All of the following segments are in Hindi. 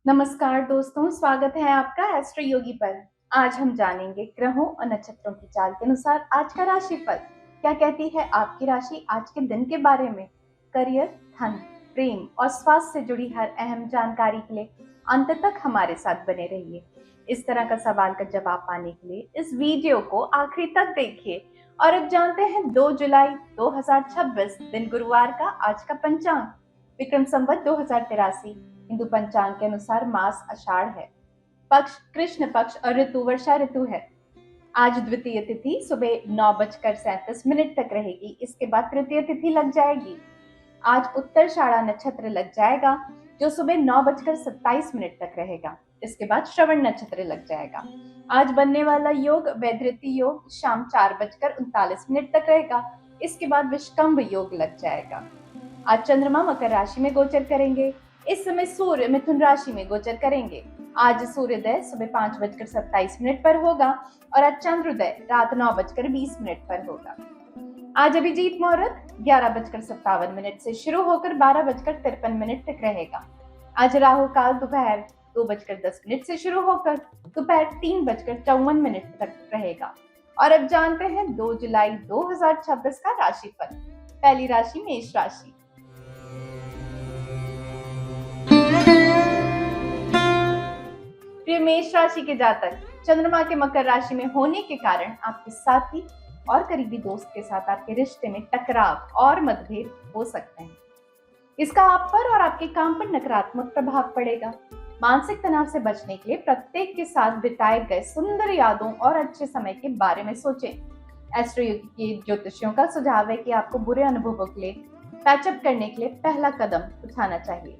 नमस्कार दोस्तों, स्वागत है आपका एस्ट्रो योगी पर। आज हम जानेंगे ग्रहों और नक्षत्रों की चाल के अनुसार आज का राशिफल क्या कहती है आपकी राशि आज के दिन के बारे में। करियर, धन, प्रेम और स्वास्थ्य से जुड़ी हर अहम जानकारी के लिए अंत तक हमारे साथ बने रहिए। इस तरह का सवाल का जवाब पाने के लिए इस वीडियो को आखिरी तक देखिए। और अब जानते हैं 2 जुलाई 2026 दिन गुरुवार का आज का पंचांग। विक्रम संवत 2083 हिंदू पंचांग के अनुसार मास आषाढ़ है। पक्ष कृष्ण पक्ष और ऋतु वर्षा ऋतु है। आज द्वितीय तिथि सुबह 9:37 तक रहेगी। इसके बाद तृतीय तिथि लग जाएगी। आज उत्तराषाढ़ा नक्षत्र लग जाएगा जो सुबह 9:27 तक रहेगा। इसके बाद श्रवण नक्षत्र लग जाएगा। आज बनने वाला योग वैधृति योग शाम 4:39 तक रहेगा। इसके बाद विष्कंभ योग लग जाएगा। आज चंद्रमा मकर राशि में गोचर करेंगे। इस समय सूर्य मिथुन राशि में गोचर करेंगे। आज सूर्योदय सुबह 5:27 पर होगा और आज चंद्रोदय रात 9:20 पर होगा। आज अभिजीत मुहूर्त 11:57 से शुरू होकर 12:53 तक रहेगा। आज राहु काल दोपहर 2:10 से शुरू होकर दोपहर 3:54 तक रहेगा। और अब जानते हैं 2 जुलाई 2026 का राशिफल। पहली राशि मेष राशि। प्रिय मेष राशि के जातक, चंद्रमा के मकर राशि में होने के कारण आपके साथी और करीबी दोस्त के साथ आपके रिश्ते में टकराव और मतभेद हो सकते हैं। इसका आप पर और आपके काम पर नकारात्मक प्रभाव पड़ेगा। मानसिक तनाव से बचने के लिए प्रत्येक के साथ बिताए गए सुंदर यादों और अच्छे समय के बारे में सोचें। एस्ट्रो के ज्योतिषियों का सुझाव है कि आपको बुरे अनुभवों के लिए पैचअप करने के लिए पहला कदम उठाना चाहिए।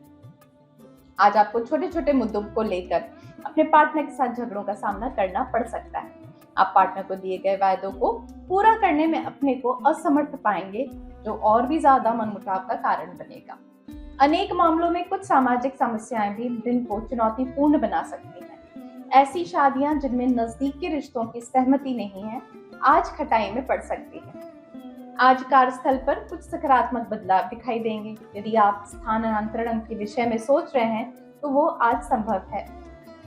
आज आपको छोटे छोटे मुद्दों को लेकर अपने पार्टनर के साथ झगड़ों का सामना करना पड़ सकता है। आप पार्टनर को दिए गए वायदों को पूरा करने में अपने को असमर्थ पाएंगे, जो और भी ज्यादा मनमुटाव का कारण बनेगा। अनेक मामलों में कुछ सामाजिक समस्याएं भी दिन को चुनौतीपूर्ण बना सकती हैं। ऐसी शादियां जिनमें नजदीकी रिश्तों की सहमति नहीं है, आज खटाई में पड़ सकती है। आज कार्यस्थल पर कुछ सकारात्मक बदलाव दिखाई देंगे। यदि आप स्थानांतरण के विषय में सोच रहे हैं तो वो आज संभव है,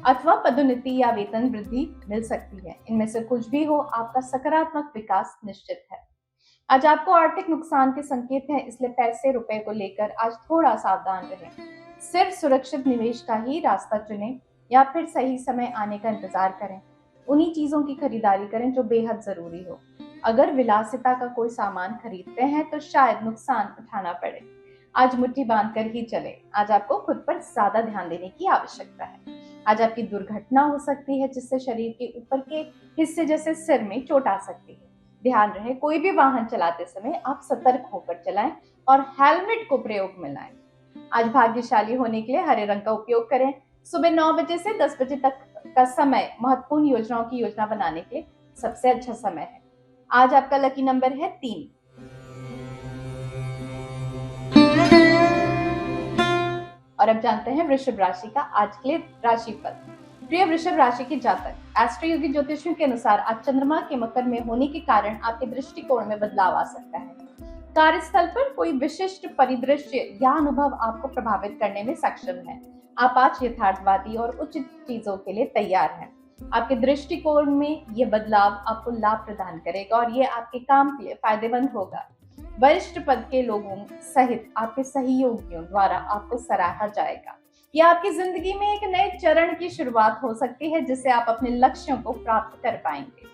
अथवा पदोन्नति या वेतन वृद्धि मिल सकती है। इनमें से कुछ भी हो, आपका सकारात्मक विकास निश्चित है। आज आपको आर्थिक नुकसान के संकेत हैं, इसलिए पैसे रुपए को लेकर आज थोड़ा सावधान रहें। सिर्फ सुरक्षित निवेश का ही रास्ता चुनें या फिर सही समय आने का इंतजार करें। उन्हीं चीजों की खरीदारी करें जो बेहद जरूरी हो। अगर विलासिता का कोई सामान खरीदते हैं तो शायद नुकसान उठाना पड़े। आज मुट्ठी बांधकर ही चले। आज आपको खुद पर ज्यादा ध्यान देने की आवश्यकता है। आज आपकी दुर्घटना हो सकती है जिससे शरीर के ऊपर के हिस्से जैसे सिर में चोट आ सकती है। ध्यान रहे, कोई भी वाहन चलाते समय आप सतर्क होकर चलाएं और हेलमेट को प्रयोग में लाएं। आज भाग्यशाली होने के लिए हरे रंग का उपयोग करें। सुबह 9 बजे से 10 बजे तक का समय महत्वपूर्ण योजनाओं की योजना बनाने के सबसे अच्छा समय है। आज आपका लकी नंबर है 3। और अब जानते हैं वृषभ राशि का आज के लिए राशिफल। प्रिय वृषभ राशि के जातक, एस्ट्रो योगी ज्योतिषियों के अनुसार आज चंद्रमा के मकर में होने के कारण आपके दृष्टिकोण में बदलाव आ सकता है। कार्यस्थल पर कोई विशिष्ट परिदृश्य या अनुभव आपको प्रभावित करने में सक्षम है। आप आज यथार्थवादी और उचित चीजों के लिए तैयार हैं। आपके दृष्टिकोण में ये बदलाव आपको लाभ प्रदान करेगा और ये आपके काम के लिए फायदेमंद होगा। वरिष्ठ पद के लोगों सहित आपके सहयोगियों द्वारा आपको सराहा जाएगा। यह आपकी जिंदगी में एक नए चरण की शुरुआत हो सकती है जिससे आप अपने लक्ष्यों को प्राप्त कर पाएंगे।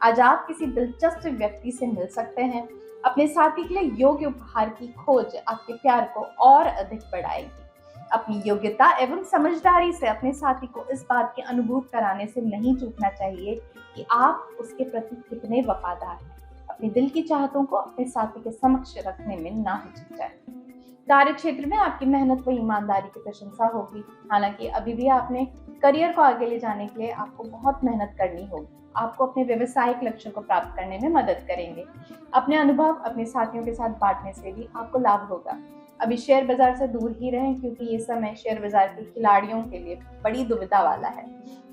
आज आप किसी दिलचस्प व्यक्ति से मिल सकते हैं। अपने साथी के लिए योग्य उपहार की खोज आपके प्यार को और अधिक बढ़ाएगी। अपनी योग्यता एवं समझदारी से अपने साथी को इस बात की अनुभूति कराने से नहीं चूकना चाहिए कि आप उसके प्रति कितने वफादार हैं। अपने दिल की चाहतों को अपने साथी के समक्ष रखने में ना हिचकिचाएं। कार्य क्षेत्र में आपकी मेहनत व ईमानदारी की प्रशंसा होगी। हालांकि अभी भी आपने करियर को आगे ले जाने के लिए आपको बहुत मेहनत करनी होगी। आपको अपने व्यवसायिक लक्ष्यों को प्राप्त करने में मदद करेंगे। अपने अनुभव अपने साथियों के साथ बांटने से भी आपको लाभ होगा। अभी शेयर बाजार से दूर ही रहें क्योंकि ये समय शेयर बाजार के खिलाड़ियों के लिए बड़ी दुविधा वाला है।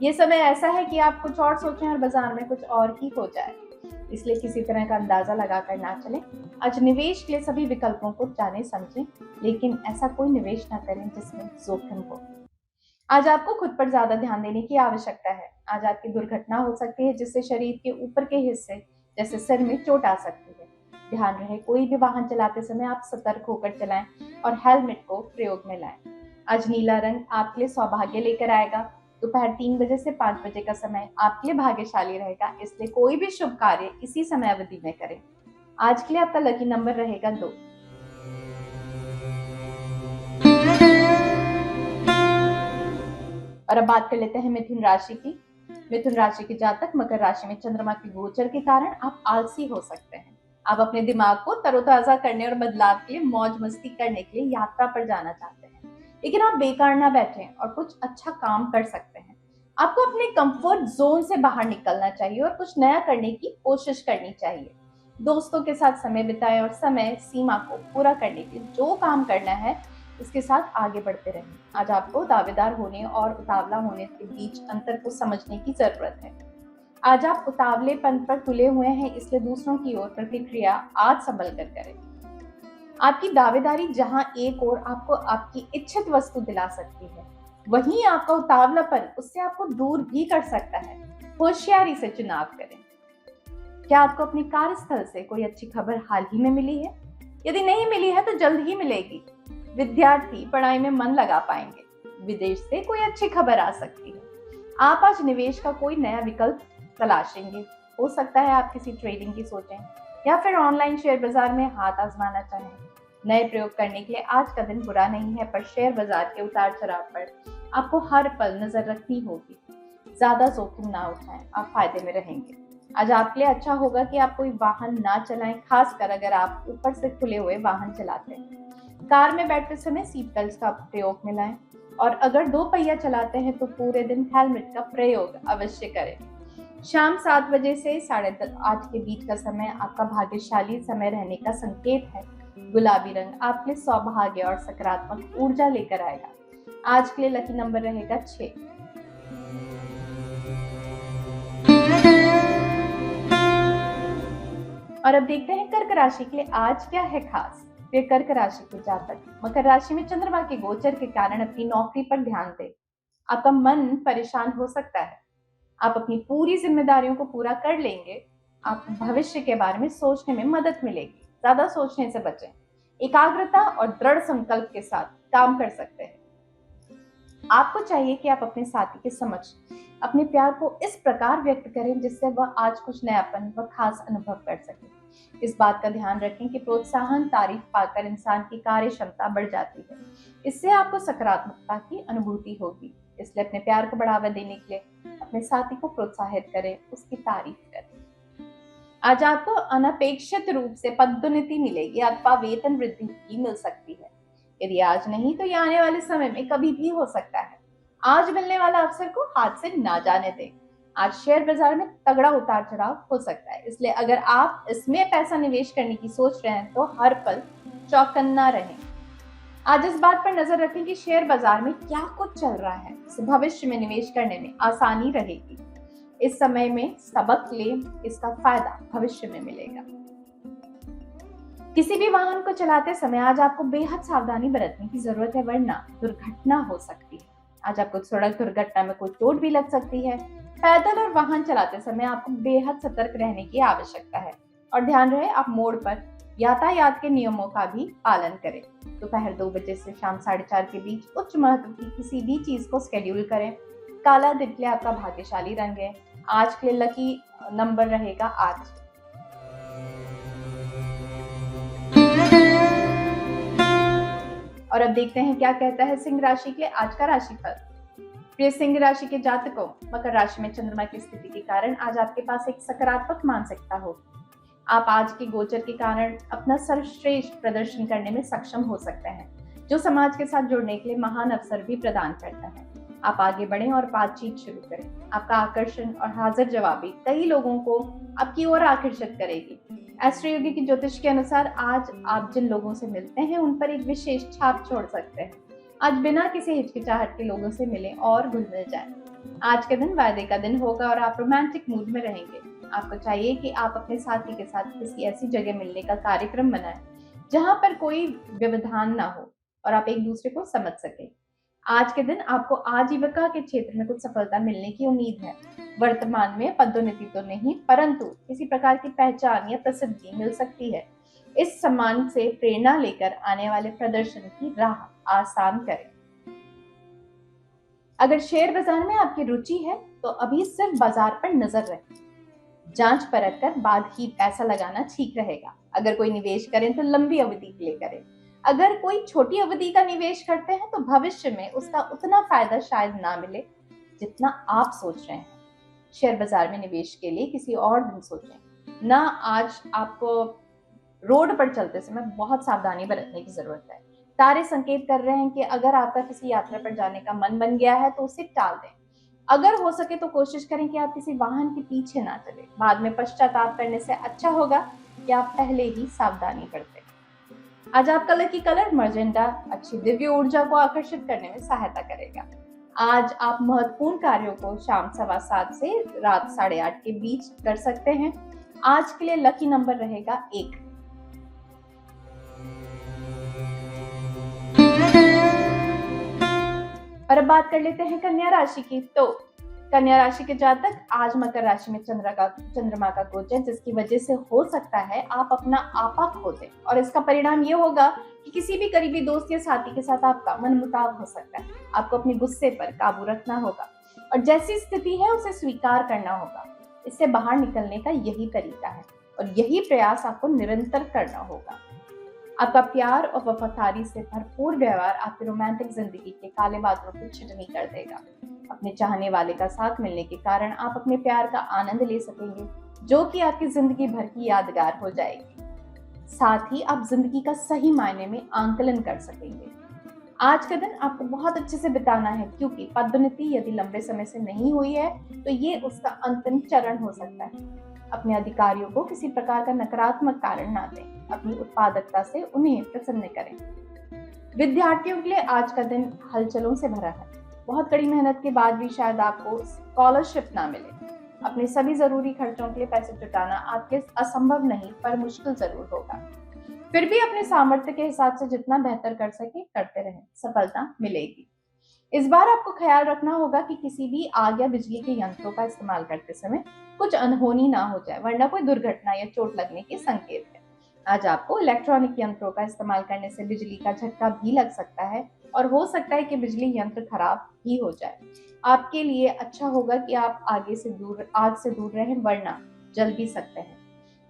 ये समय ऐसा है कि आप कुछ और सोचें और बाजार में कुछ और ही हो जाए, इसलिए किसी तरह का अंदाजा लगाकर ना चलें। आज निवेश के लिए सभी विकल्पों को जाने समझें, लेकिन ऐसा कोई निवेश ना करें जिसमें जोखिम हो। आज आपको खुद पर ज्यादा ध्यान देने की आवश्यकता है। आज आपकी दुर्घटना हो सकती है जिससे शरीर के ऊपर के हिस्से जैसे सिर में चोट आ सकती है। ध्यान रहे कोई भी वाहन चलाते समय आप सतर्क होकर चलाएं और हेलमेट को प्रयोग में लाएं। आज नीला रंग आपके लिए सौभाग्य लेकर आएगा। दोपहर 3 बजे से 5 बजे का समय आपके लिए भाग्यशाली रहेगा, इसलिए कोई भी शुभ कार्य इसी समय अवधि में करें। आज के लिए आपका लकी नंबर रहेगा 2। और अब बात कर लेते हैं मिथुन राशि की। मिथुन राशि के जातक मकर राशि में चंद्रमा के गोचर के कारण आप आलसी हो सकते हैं। आप अपने दिमाग को तरोताजा करने और बदलाव के लिए मौज मस्ती करने के लिए यात्रा पर जाना चाहते हैं, लेकिन आप बेकार ना बैठें और कुछ अच्छा काम कर सकते हैं। आपको अपने कंफर्ट जोन से बाहर निकलना चाहिए और कुछ नया करने की कोशिश करनी चाहिए। दोस्तों के साथ समय बिताएं और समय सीमा को पूरा करने के लिए जो काम करना है इसके साथ आगे बढ़ते रहें। आज आपको दावेदार होने और उतावला होने के बीच अंतर को समझने की जरूरत है। आज आप उतावलेपन पर तुले हुए हैं, इसलिए दूसरों की ओर प्रतिक्रिया आज संभल कर करें। आपकी दावेदारी जहां एक ओर आपको आपकी इच्छित वस्तु दिला सकती है, वहीं आपका उतावलापन उससे आपको दूर भी कर सकता है। होशियारी से चुनाव करें। क्या आपको अपनी कार्यस्थल से कोई अच्छी खबर हाल ही में मिली है? यदि नहीं मिली है तो जल्द ही मिलेगी। विद्यार्थी पढ़ाई में मन लगा पाएंगे। विदेश से कोई अच्छी खबर आ सकती है। आप आज निवेश का कोई नया विकल्प तलाशेंगे। हो सकता है आप किसी ट्रेडिंग की सोचें या फिर ऑनलाइन शेयर बाजार में हाथ आजमाना चाहें। नए प्रयोग करने के लिए आज का दिन बुरा नहीं है, पर शेयर बाजार के उतार चढ़ाव पर आपको हर पल नजर रखनी होगी। ज्यादा जोखिम ना उठाएं, आप फायदे में रहेंगे। आज आपके लिए अच्छा होगा कि आप कोई वाहन ना चलाएं, खासकर अगर आप ऊपर से खुले हुए वाहन चलाते हैं। कार में बैठते समय सीट बेल्ट का प्रयोग में लाएं और अगर 2 पहिया चलाते हैं तो पूरे दिन हेलमेट का प्रयोग अवश्य करें। शाम 7 बजे से 8:30 के बीच का समय आपका भाग्यशाली समय रहने का संकेत है। गुलाबी रंग आपके लिए सौभाग्य और सकारात्मक ऊर्जा लेकर आएगा। आज के लिए लकी नंबर रहेगा 6। और अब देखते हैं कर्क राशि के लिए आज क्या है खास। वे कर्क राशि के जातक मकर राशि में चंद्रमा के गोचर के कारण अपनी नौकरी पर ध्यान दें। आपका मन परेशान हो सकता है। आप अपनी पूरी जिम्मेदारियों को पूरा कर लेंगे। आपको भविष्य के बारे में सोचने में मदद मिलेगी। ज्यादा सोचने से बचें। एकाग्रता और दृढ़ संकल्प के साथ काम कर सकते हैं। आपको चाहिए कि आप अपने साथी के समक्ष अपने प्यार को इस प्रकार व्यक्त करें जिससे वह आज कुछ नयापन व खास अनुभव कर सके। इस बात का ध्यान रखें कि प्रोत्साहन तारीफ पाकर इंसान की कार्य क्षमता बढ़ जाती है। इससे आपको सकारात्मकता की अनुभूति होगी। इसलिए अपने प्यार को बढ़ावा देने के लिए अपने साथी को प्रोत्साहित करें, उसकी तारीफ करें। आज आपको अनपेक्षित रूप से पदोन्नति मिलेगी अथवा वेतन वृद्धि भी मिल सकती है। यदि आज नहीं तो यह आने वाले समय में कभी भी हो सकता है। आज मिलने वाला अवसर को हाथ से ना जाने दें। आज शेयर बाजार में तगड़ा उतार चढ़ाव हो सकता है, इसलिए अगर आप इसमें पैसा निवेश करने की सोच रहे हैं तो हर पल चौकन्ना रहें। आज इस बात पर नजर रखें कि शेयर बाजार में क्या कुछ चल रहा है, इससे भविष्य में निवेश करने में आसानी रहेगी। इस समय में सबक लें, इसका फायदा भविष्य में मिलेगा। किसी भी वाहन को चलाते समय आज आपको बेहद सावधानी बरतने की जरूरत है, वरना दुर्घटना हो सकती है। आज आपको सड़क दुर्घटना में कोई चोट भी लग सकती है। पैदल और वाहन चलाते समय आपको बेहद सतर्क रहने की आवश्यकता है और ध्यान रहे आप मोड़ पर यातायात के नियमों का भी पालन करें। दोपहर 2 बजे से शाम 4:30 के बीच उच्च महत्व की किसी भी चीज को शेड्यूल करें। काला दिन के लिए आपका भाग्यशाली रंग है। आज के लिए लकी नंबर रहेगा 8। और अब देखते हैं क्या कहता है सिंह राशि के आज का राशिफल। प्रिय सिंह राशि के जातकों, मकर राशि में चंद्रमा की स्थिति के कारण आज आपके पास एक सकारात्मक मानसिकता होगी। आप आज के गोचर के कारण अपना सर्वश्रेष्ठ प्रदर्शन करने में सक्षम हो सकते हैं, जो समाज के साथ जुड़ने के लिए महान अवसर भी प्रदान करता है। आप आगे बढ़ें और बातचीत शुरू करें। आपका आकर्षण और हाजिर जवाबी कई लोगों को आपकी ओर आकर्षित करेगी। एस्ट्रो योगी की ज्योतिष के अनुसार आज आप जिन लोगों से मिलते हैं उन पर एक विशेष छाप छोड़ सकते हैं। आज बिना किसी हिचकिचाहट के लोगों से मिलें और घुल मिल जाएं। आज के दिन वायदे का दिन होगा और आप रोमांटिक मूड में रहेंगे। आपको चाहिए कि आप अपने साथी के साथ किसी ऐसी जगह मिलने का कार्यक्रम बनाएं जहां पर कोई व्यवधान ना हो और आप एक दूसरे को समझ सकें। आज के दिन आपको आजीविका के क्षेत्र में कुछ सफलता मिलने की उम्मीद है। वर्तमान में पदोन्नति तो नहीं, परंतु किसी प्रकार की पहचान या प्रसिद्धि मिल सकती है। इस सम्मान से प्रेरणा लेकर आने वाले प्रदर्शन की राह आसान करें। अगर शेयर बाजार में आपकी रुचि है तो अभी सिर्फ बाजार पर नजर रखें। जांच परख कर बाद ही पैसा लगाना ठीक रहेगा। अगर कोई निवेश करें तो लंबी अवधि के लिए करें। अगर कोई छोटी अवधि का निवेश करते हैं तो भविष्य में उसका उतना फायदा शायद ना मिले जितना आप सोच रहे हैं। शेयर बाजार में निवेश के लिए किसी और दिन सोचें ना। आज आपको रोड पर चलते समय बहुत सावधानी बरतने की जरूरत है। तारे संकेत कर रहे हैं कि अगर आपका किसी यात्रा पर जाने का मन बन गया है तो उसे टाल दें। अगर हो सके तो कोशिश करें कि आप किसी वाहन के पीछे ना चलें। बाद में पश्चाताप करने से अच्छा होगा कि आप पहले ही सावधानी बरतें। आज आपका लकी कलर मजेंटा अच्छी दिव्य ऊर्जा को आकर्षित करने में सहायता करेगा। आज आप महत्वपूर्ण कार्यों को शाम 7:15 से रात 8:30 के बीच कर सकते हैं। आज के लिए लकी नंबर रहेगा 1। और अब बात कर लेते हैं कन्या राशि की। तो कन्या राशि के जातक, आज मकर राशि में चंद्रमा का गोचर, जिसकी वजह से हो सकता है आप अपना आपा खो दें और इसका परिणाम ये होगा कि किसी भी करीबी दोस्त या साथी के साथ आपका मनमुटाव हो सकता है। आपको अपने गुस्से पर काबू रखना होगा और जैसी स्थिति है उसे स्वीकार करना होगा। इससे बाहर निकलने का यही तरीका है और यही प्रयास आपको निरंतर करना होगा। आपका प्यार और वफादारी से भरपूर व्यवहार आपकी रोमांटिक जिंदगी के काले बादलों को छिटनी कर देगा। अपने चाहने वाले का साथ मिलने के कारण आप अपने प्यार का आनंद ले सकेंगे, जो कि आपकी जिंदगी भर की यादगार हो जाएगी। साथ ही आप जिंदगी का सही मायने में आंकलन कर सकेंगे। आज का दिन आपको बहुत अच्छे से बिताना है, क्योंकि पदोन्नति यदि लंबे समय से नहीं हुई है तो ये उसका अंतिम चरण हो सकता है। अपने अधिकारियों को किसी प्रकार का नकारात्मक कारण ना दें। अपनी उत्पादकता से उन्हें प्रसन्न करें। विद्यार्थियों के लिए आज का दिन हलचलों से भरा है। बहुत कड़ी मेहनत के बाद भी शायद आपको स्कॉलरशिप ना मिले। अपने सभी जरूरी खर्चों के लिए पैसे जुटाना आपके असंभव नहीं पर मुश्किल जरूर होगा। फिर भी अपने सामर्थ्य के हिसाब से जितना बेहतर कर सके करते रहें, सफलता मिलेगी। इस बार आपको ख्याल रखना होगा कि किसी भी आग या बिजली के यंत्रों का इस्तेमाल करते समय कुछ अनहोनी ना हो जाए, वरना कोई दुर्घटना या चोट लगने के संकेत है। आज आपको इलेक्ट्रॉनिक यंत्रों का इस्तेमाल करने से बिजली का झटका भी लग सकता है और हो सकता है कि बिजली यंत्र खराब भी हो जाए। आपके लिए अच्छा होगा कि आप आग से दूर रहें, वरना जल भी सकते हैं।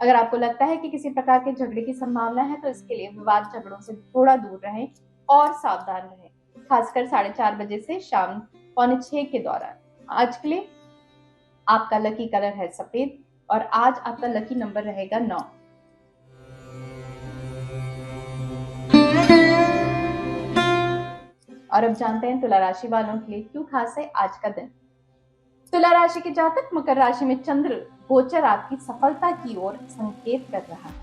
अगर आपको लगता है कि किसी प्रकार के झगड़े की संभावना है तो इसके लिए विवाद झगड़ों से थोड़ा दूर रहें और सावधान रहें, खासकर 4:30 बजे से शाम 5:45 के दौरान। आज के लिए आपका लकी कलर है सफेद और आज आपका लकी नंबर रहेगा 9। और अब जानते हैं तुला राशि वालों के लिए क्यों खास है आज का दिन। तुला राशि के जातक, मकर राशि में चंद्र गोचर आपकी सफलता की ओर संकेत कर रहा है।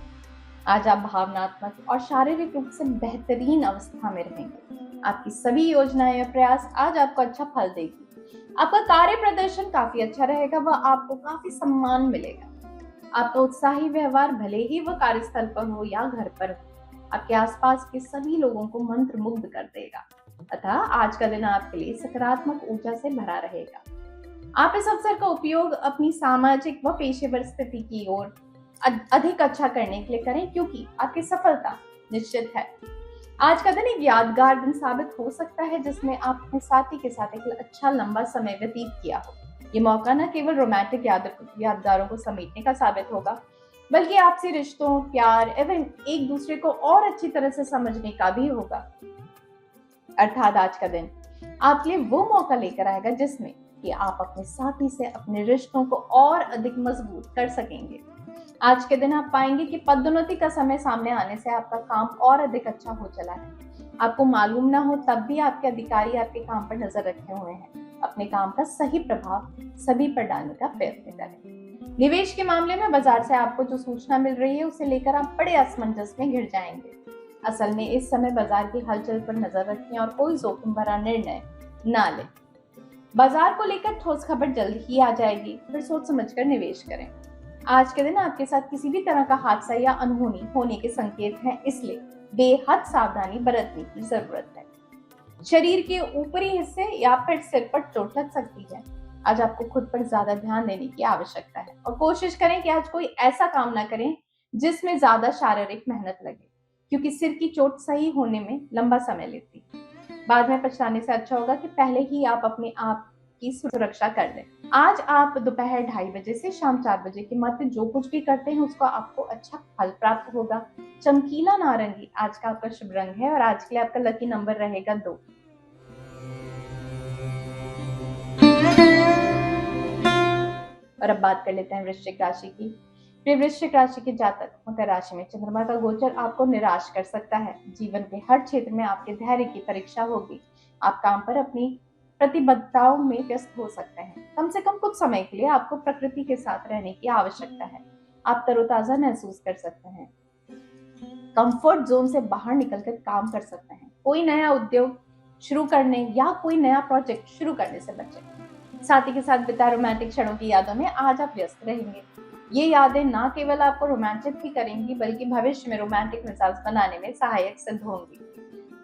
आज आप भावनात्मक और शारीरिक रूप से बेहतरीन अवस्था में रहेंगे। आपकी सभी योजनाएं और प्रयास आज आपको अच्छा फल देगी। आपका कार्य प्रदर्शन काफी अच्छा रहेगा व आपको काफी सम्मान मिलेगा। आपका उत्साही व्यवहार, भले ही वह कार्यस्थल पर हो या घर पर हो, आपके आसपास के सभी लोगों को मंत्रमुग्ध कर देगा। अतः आज का दिन आपके लिए सकारात्मक ऊर्जा से भरा रहेगा। आप इस अवसर का उपयोग अपनी सामाजिक व पेशेवर स्थिति की ओर अधिक अच्छा करने के लिए करें, क्योंकि आपकी सफलता निश्चित है। आज का दिन एक यादगार दिन साबित हो सकता है, जिसमें आप अपने साथी के साथ एक अच्छा लंबा समय व्यतीत किया हो। ये मौका न केवल रोमांटिक यादगारों को समेटने का साबित होगा, बल्कि आपसी रिश्तों, प्यार एवं एक दूसरे को और अच्छी तरह से समझने का भी होगा। अर्थात आज का दिन आपके लिए वो मौका लेकर आएगा जिसमें कि आप अपने साथी से अपने रिश्तों को और अधिक मजबूत कर सकेंगे। आज के दिन आप पाएंगे कि पदोन्नति का समय सामने आने से आपका काम और अधिक अच्छा हो चला है। आपको मालूम ना हो तब भी आपके अधिकारी आपके काम पर नजर रखे हुए हैं। अपने काम का सही प्रभाव सभी पर डालने का प्रयत्न करें। निवेश के मामले में बाजार से आपको जो सूचना मिल रही है उसे लेकर आप बड़े असमंजस में घिर जाएंगे। असल में इस समय बाजार की हलचल पर नजर रखें और कोई जोखिम भरा निर्णय ना लें। बाजार को लेकर ठोस खबर जल्द ही आ जाएगी, फिर सोच समझकर निवेश करें। आज के दिन आपके साथ किसी भी तरह का हादसा या अनहोनी होने के संकेत हैं, इसलिए बेहद सावधानी बरतने की जरूरत है। शरीर के ऊपरी हिस्से या फिर सिर पर चोट लग सकती है। आज आपको खुद पर ज्यादा ध्यान देने की आवश्यकता है और कोशिश करें कि आज कोई ऐसा काम ना करें जिसमें ज्यादा शारीरिक मेहनत लगे, क्योंकि सिर की चोट सही होने में लंबा समय लेती है। बाद में पछताने से अच्छा होगा कि पहले ही आप अपने आप की सुरक्षा कर लें। आज आप दोपहर 2:30 से शाम 4 बजे के मध्य जो कुछ भी करते हैं उसका आपको अच्छा फल प्राप्त होगा। चमकीला नारंगी आज का आपका शुभ रंग है और आज के लिए आपका लकी नंबर रहेगा 2। और अब बात कर लेते हैं वृश्चिक राशि की। वृश्चिक राशि के जातक मकर राशि में चंद्रमा का गोचर आपको निराश कर सकता है। जीवन के हर क्षेत्र में आपके धैर्य की परीक्षा होगी। आप काम पर अपनी प्रतिबद्धताओं में व्यस्त हो सकते हैं। कम से कम कुछ समय के लिए आपको प्रकृति के साथ रहने की आवश्यकता है। आप तरोताजा महसूस कर सकते हैं। कंफर्ट जोन से बाहर निकलकर काम कर सकते हैं। कोई नया उद्योग शुरू करने या कोई नया प्रोजेक्ट शुरू करने से बचें। साथी के साथ बिता रोमांटिक क्षणों की यादों में आज आप व्यस्त रहेंगे। ये यादें न केवल आपको रोमांचित ही करेंगी बल्कि भविष्य में रोमांटिक मिजाज बनाने में सहायक सिद्ध होंगी।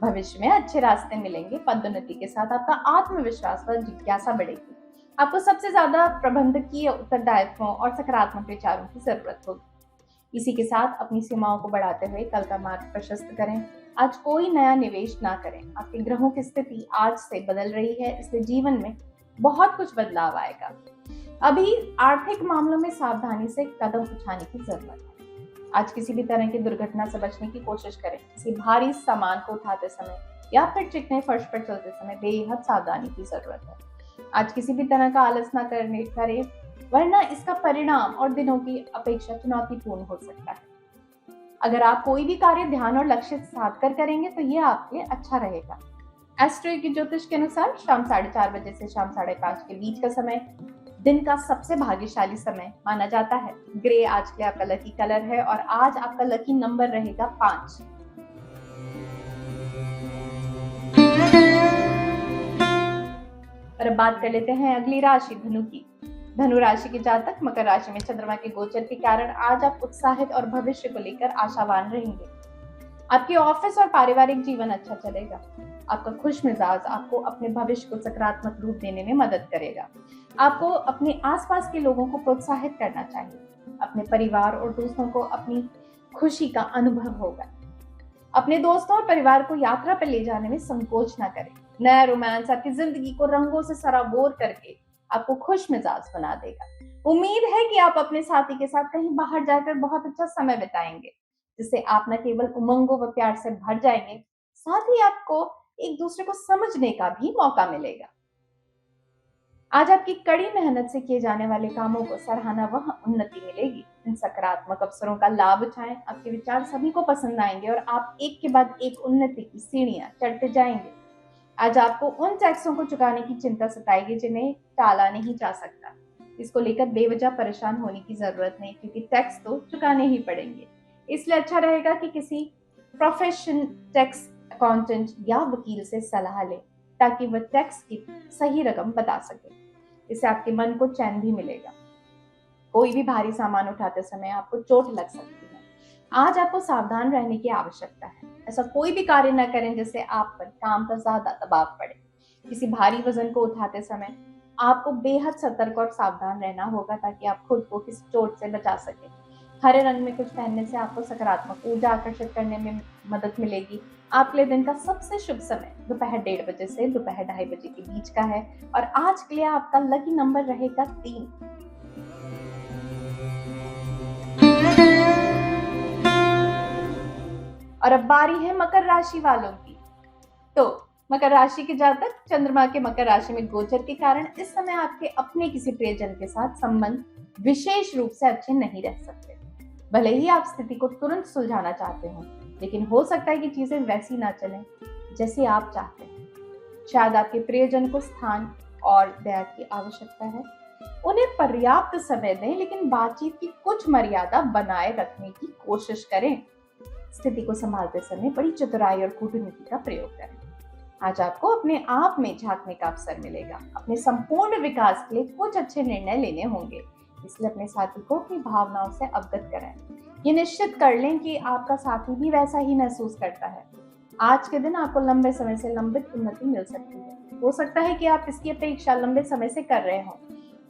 भविष्य में अच्छे रास्ते मिलेंगे। पदोन्नति के साथ आपका आत्मविश्वास व जिज्ञासा बढ़ेगी। आपको सबसे ज्यादा प्रबंधकीय उत्तरदायित्वों और सकारात्मक विचारों की जरूरत होगी। इसी के साथ अपनी सीमाओं को बढ़ाते हुए कल का मार्ग प्रशस्त करें। आज कोई नया निवेश ना करें। आपके ग्रहों की स्थिति आज से बदल रही है, इसलिए जीवन में बहुत कुछ बदलाव आएगा। अभी आर्थिक मामलों में सावधानी से कदम उठाने की जरूरत है। आज किसी भी तरह की दुर्घटना से बचने की कोशिश करें। किसी भारी सामान को उठाते समय या फिर चिकने फर्श पर चलते समय बेहद सावधानी की जरूरत है। आज किसी भी तरह का आलस न करें, वरना इसका परिणाम और दिनों की अपेक्षा चुनौतीपूर्ण हो सकता है। अगर आप कोई भी कार्य ध्यान और लक्ष्य साध कर करेंगे तो ये आपके अच्छा रहेगा। एस्ट्रो की ज्योतिष के अनुसार शाम 4:30 बजे से शाम 5:30 के बीच का समय दिन का सबसे भाग्यशाली समय माना जाता है। ग्रे आज के लिए आपका लकी कलर है और आज आपका लकी नंबर रहेगा 5। और अब बात कर लेते हैं अगली राशि धनु की। धनु राशि के जातक मकर राशि में चंद्रमा के गोचर के कारण आज आप उत्साहित और भविष्य को लेकर आशावान रहेंगे। आपके ऑफिस और पारिवारिक जीवन अच्छा चलेगा। आपका खुश मिजाज आपको अपने भविष्य को सकारात्मक रूप देने में मदद करेगा। आपको अपने आसपास के लोगों को प्रोत्साहित करना चाहिए। अपने परिवार और दोस्तों को अपनी खुशी का अनुभव होगा। अपने दोस्तों और परिवार को यात्रा पर ले जाने में संकोच न करें। नया रोमांस आपकी जिंदगी को रंगों से सराबोर करके आपको खुश मिजाज बना देगा। उम्मीद है कि आप अपने साथी के साथ कहीं बाहर जाकर बहुत अच्छा समय बिताएंगे, जिससे आप न केवल उमंगों व प्यार से भर जाएंगे, साथ ही आपको एक दूसरे को समझने का भी मौका मिलेगा। आज आपकी कड़ी मेहनत से किए जाने वाले कामों को सराहना व उन्नति मिलेगी। इन सकारात्मक अवसरों का लाभ उठाएं। आपके विचार सभी को पसंद आएंगे और आप एक के बाद एक उन्नति की सीढ़ियां चढ़ते जाएंगे। आज आपको उन टैक्सों को चुकाने की चिंता सताएगी जिन्हें टाला नहीं जा सकता। इसको लेकर बेवजह परेशान होने की जरूरत नहीं, क्योंकि टैक्स तो चुकाने ही पड़ेंगे। इसलिए अच्छा रहेगा कि किसी प्रोफेशन टैक्स अकाउंटेंट या वकील से सलाह लें, ताकि वह टैक्स की सही रकम बता सके। इससे आपके मन को चैन भी मिलेगा। कोई भी भारी सामान उठाते समय आपको चोट लग सकती है। आज आपको सावधान रहने की आवश्यकता है। ऐसा कोई भी कार्य न करें जिससे आप पर काम का ज्यादा दबाव पड़े। किसी भारी वजन को उठाते समय आपको बेहद सतर्क और सावधान रहना होगा, ताकि आप खुद को किसी चोट से बचा सके। हरे रंग में कुछ पहनने से आपको सकारात्मक ऊर्जा आकर्षित करने में मदद मिलेगी। आपके लिए दिन का सबसे शुभ समय दोपहर 1:30 बजे से दोपहर 2:30 बजे के बीच का है और आज के लिए आपका लकी नंबर रहेगा 3। और अब बारी है मकर राशि वालों की। तो मकर राशि के जातक चंद्रमा के मकर राशि में गोचर के कारण इस समय आपके अपने किसी प्रियजन के साथ संबंध विशेष रूप से अच्छे नहीं रह सकते। भले ही आप स्थिति को तुरंत सुलझाना चाहते हो, लेकिन हो सकता है कि चीजें वैसी ना चलें जैसे आप चाहते हैं। शायद आपके प्रियजन को स्थान और दया की आवश्यकता है। उन्हें पर्याप्त समय दें, लेकिन बातचीत की कुछ मर्यादा बनाए रखने की कोशिश करें। स्थिति को संभालते समय बड़ी चतुराई और कूटनीति का प्रयोग करें। आज आपको अपने आप में झांकने का अवसर मिलेगा। अपने संपूर्ण विकास के लिए कुछ अच्छे निर्णय लेने होंगे, इसलिए अपने साथी को अपनी भावनाओं से अवगत कराएं। ये निश्चित कर लें कि आपका साथी भी वैसा ही महसूस करता है। आज के दिन आपको लंबे समय से लंबित उन्नति मिल सकती है। हो सकता है कि आप इसकी अपेक्षा लंबे समय से कर रहे हो,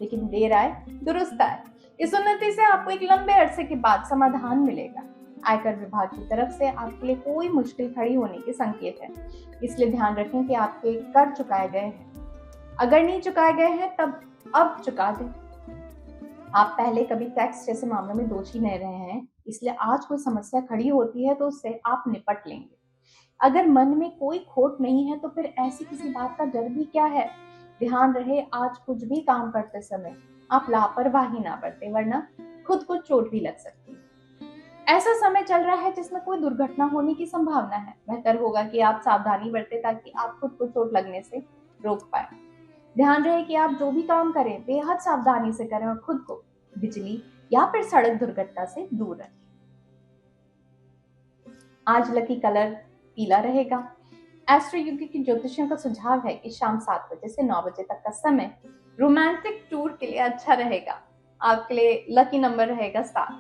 लेकिन देर आए दुरुस्त आए। इस उन्नति से आपको एक लंबे अरसे के बाद समाधान मिलेगा। आयकर विभाग की तरफ से आपके लिए कोई मुश्किल खड़ी होने के संकेत है, इसलिए ध्यान रखें कि आपके कर चुकाए गए हैं। अगर नहीं चुकाए गए हैं तब अब चुका दें। आप पहले कभी टैक्स जैसे मामलों में दोषी नहीं रहे हैं, इसलिए आज कोई समस्या खड़ी होती है तो उससे आप निपट लेंगे। अगर मन में कोई खोट नहीं है तो फिर ऐसी किसी बात का डर भी क्या है। ध्यान रहे, आज कुछ भी काम करते समय आप लापरवाही ना बरतें, वरना खुद को चोट भी लग सकती है। ऐसा समय चल रहा है जिसमें कोई दुर्घटना होने की संभावना है। बेहतर होगा कि आप सावधानी बरतें ताकि आप खुद को चोट लगने से रोक पाए। ध्यान रहे कि आप जो भी काम करें बेहद सावधानी से करें और खुद को बिजली या फिर सड़क दुर्घटना से दूर रखें। आज लकी कलर पीला रहेगा। एस्ट्रो युग की ज्योतिषियों का सुझाव है कि शाम 7 बजे से 9 बजे तक का समय रोमांटिक टूर के लिए अच्छा रहेगा। आपके लिए लकी नंबर रहेगा 7।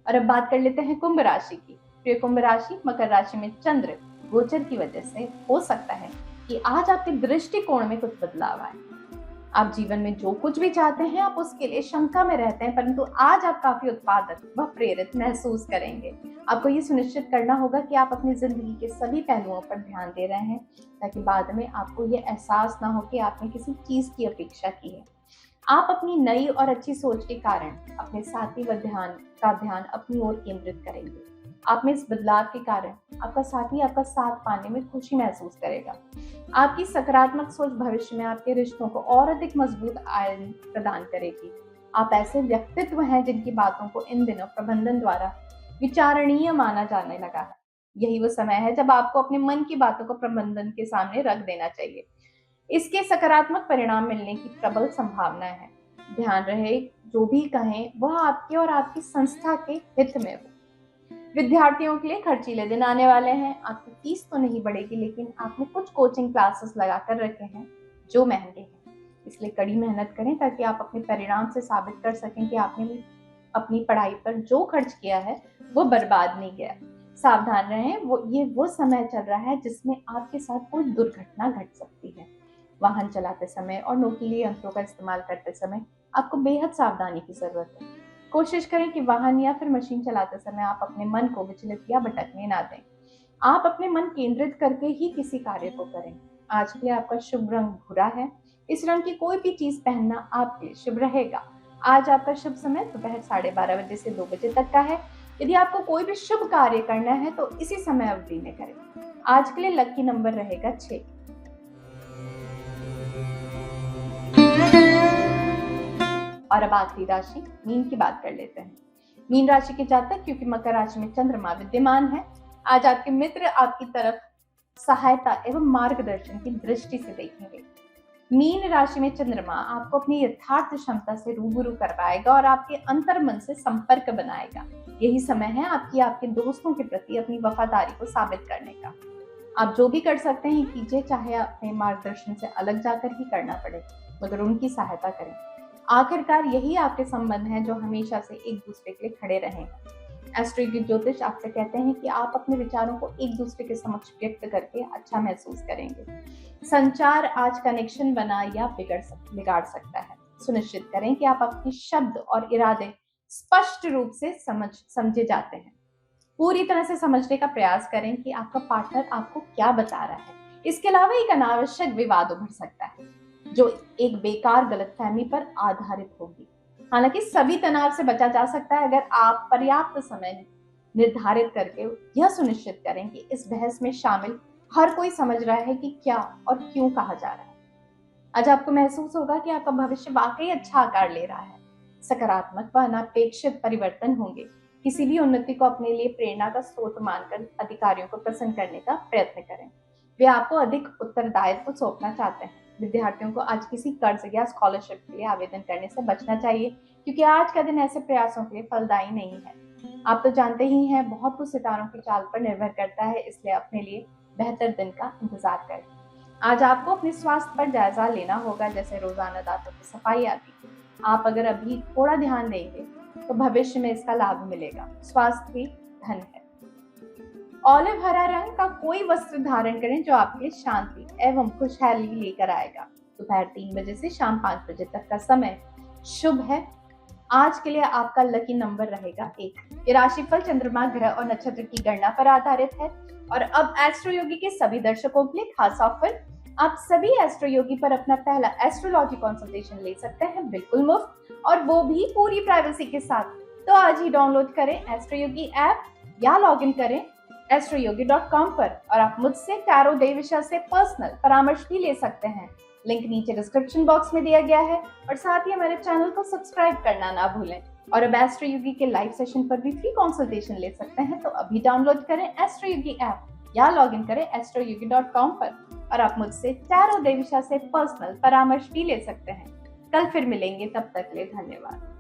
और अब बात कर लेते हैं कुंभ राशि की। प्रिय कुंभ राशि, मकर राशि में चंद्र गोचर की वजह से हो सकता है कि आज आपके दृष्टिकोण में कुछ बदलाव आए। आप जीवन में जो कुछ भी चाहते हैं आप उसके लिए शंका में रहते हैं, परंतु आज आप काफी उत्पादक व प्रेरित महसूस करेंगे। आपको ये सुनिश्चित करना होगा कि आप अपनी जिंदगी के सभी पहलुओं पर ध्यान दे रहे हैं, ताकि बाद में आपको ये एहसास ना हो कि आपने किसी चीज की अपेक्षा की है। आप अपनी नई और अच्छी सोच के कारण अपने साथी व ध्यान अपनी ओर केंद्रित करेंगे। आप में इस बदलाव के कारण आपका साथी आपका साथ पाने में खुशी महसूस करेगा। आपकी सकारात्मक सोच भविष्य में आपके रिश्तों को और अधिक मजबूत आयन प्रदान करेगी। आप ऐसे व्यक्तित्व हैं जिनकी बातों को इन दिनों प्रबंधन द्वारा विचारणीय माना जाने लगा है। यही वो समय है जब आपको अपने मन की बातों को प्रबंधन के सामने रख देना चाहिए। इसके सकारात्मक परिणाम मिलने की प्रबल संभावना है। ध्यान रहे, जो भी कहें वह आपके और आपकी संस्था के हित में हो। विद्यार्थियों के लिए खर्चीले दिन आने वाले हैं। आपकी फीस तो नहीं बढ़ेगी, लेकिन आपने कुछ कोचिंग क्लासेस लगा कर रखे हैं जो महंगे हैं, इसलिए कड़ी मेहनत करें ताकि आप अपने परिणाम से साबित कर सकें कि आपने अपनी पढ़ाई पर जो खर्च किया है वो बर्बाद नहीं गया। सावधान रहें, वो समय चल रहा है जिसमें आपके साथ कोई दुर्घटना घट सकती है। वाहन चलाते समय और नोकीले यंत्रों का इस्तेमाल करते समय आपको बेहद सावधानी की जरूरत है। कोशिश करें कि वाहन या फिर मशीन चलाते समय आप अपने मन को विचलित या भटकने ना दें। आप अपने मन केंद्रित करके ही किसी कार्य को करें। आज के लिए आपका शुभ रंग भूरा है। इस रंग की कोई भी चीज पहनना आपके लिए शुभ रहेगा। आज आपका शुभ समय दोपहर 12:30 बजे से 2 बजे तक का है। यदि आपको कोई भी शुभ कार्य करना है तो इसी समय अवधि में करें। आज के लिए लकी नंबर रहेगा 6। और अब आखिरी राशि मीन की बात कर लेते हैं। मीन राशि के जातक, क्योंकि मकर राशि में चंद्रमा विद्यमान है, आज आपके मित्र आपकी तरफ सहायता एवं मार्गदर्शन की दृष्टि से देखेंगे। मीन राशि में चंद्रमा आपको अपनी यथार्थ क्षमता से रूबरू करवाएगा और आपके अंतर मन से संपर्क बनाएगा। यही समय है आपके दोस्तों के प्रति अपनी वफादारी को साबित करने का। आप जो भी कर सकते हैं कीजिए, चाहे अपने मार्गदर्शन से अलग जाकर ही करना पड़े, मगर उनकी सहायता करें। आखिरकार यही आपके संबंध हैं जो हमेशा से एक दूसरे के लिए खड़े रहे। एस्ट्रो ज्योतिष आपसे कहते हैं कि आप अपने विचारों को एक दूसरे के समक्ष व्यक्त करके अच्छा महसूस करेंगे। संचार आज कनेक्शन बना या बिगाड़ सकता है। सुनिश्चित करें कि आप अपने शब्द और इरादे स्पष्ट रूप से समझे जाते हैं। पूरी तरह से समझने का प्रयास करें कि आपका पार्टनर आपको क्या बता रहा है। इसके अलावा एक अनावश्यक विवाद उभर सकता है जो एक बेकार गलतफहमी पर आधारित होगी। हालांकि सभी तनाव से बचा जा सकता है अगर आप पर्याप्त समय निर्धारित करके यह सुनिश्चित करें कि इस बहस में शामिल हर कोई समझ रहा है कि क्या और क्यों कहा जा रहा है। आज आपको महसूस होगा कि आपका भविष्य वाकई अच्छा आकार ले रहा है। सकारात्मक व अनपेक्षित परिवर्तन होंगे। किसी भी उन्नति को अपने लिए प्रेरणा का स्रोत मानकर अधिकारियों को प्रसन्न करने का प्रयत्न करें। वे आपको अधिक उत्तरदायित्व सौंपना चाहते हैं। विद्यार्थियों को आज किसी कर्ज या स्कॉलरशिप के लिए आवेदन करने से बचना चाहिए, क्योंकि आज का दिन ऐसे प्रयासों के लिए फलदायी नहीं है। आप तो जानते ही हैं, बहुत कुछ सितारों की चाल पर निर्भर करता है, इसलिए अपने लिए बेहतर दिन का इंतजार करें। आज आपको अपने स्वास्थ्य पर जायजा लेना होगा, जैसे रोजाना दांतों की सफाई आदि। आप अगर अभी थोड़ा ध्यान देंगे तो भविष्य में इसका लाभ मिलेगा। स्वास्थ्य धन है। ऑलिव हरा रंग का कोई वस्त्र धारण करें जो आपके शांति एवं खुशहाली लेकर आएगा। दोपहर 3 बजे से शाम 5 बजे तक का समय शुभ है। आज के लिए आपका लकी नंबर रहेगा 1। ये राशिफल चंद्रमा, ग्रह और नक्षत्र की गणना पर आधारित है। और अब एस्ट्रो योगी के सभी दर्शकों के लिए खास ऑफर, आप सभी एस्ट्रो योगी पर अपना पहला एस्ट्रोलॉजी कंसल्टेशन ले सकते हैं बिल्कुल मुफ्त, और वो भी पूरी प्राइवेसी के साथ। तो आज ही डाउनलोड करें एस्ट्रो योगी ऐप या लॉग इन करें astroyogi.com पर और आप मुझसे टैरो देविशा से पर्सनल परामर्श भी ले सकते हैं। लिंक नीचे डिस्क्रिप्शन बॉक्स में दिया गया है। और साथ ही हमारे चैनल को सब्सक्राइब करना ना भूलें। और अब एस्ट्रो योगी के लाइव सेशन पर भी फ्री कंसल्टेशन ले सकते हैं। तो अभी डाउनलोड करें एस्ट्रो योगी ऐप या लॉग इन करें astroyogi.com पर और आप मुझसे टैरो देविशा से पर्सनल परामर्श भी ले सकते हैं। कल फिर मिलेंगे, तब तक के लिए धन्यवाद।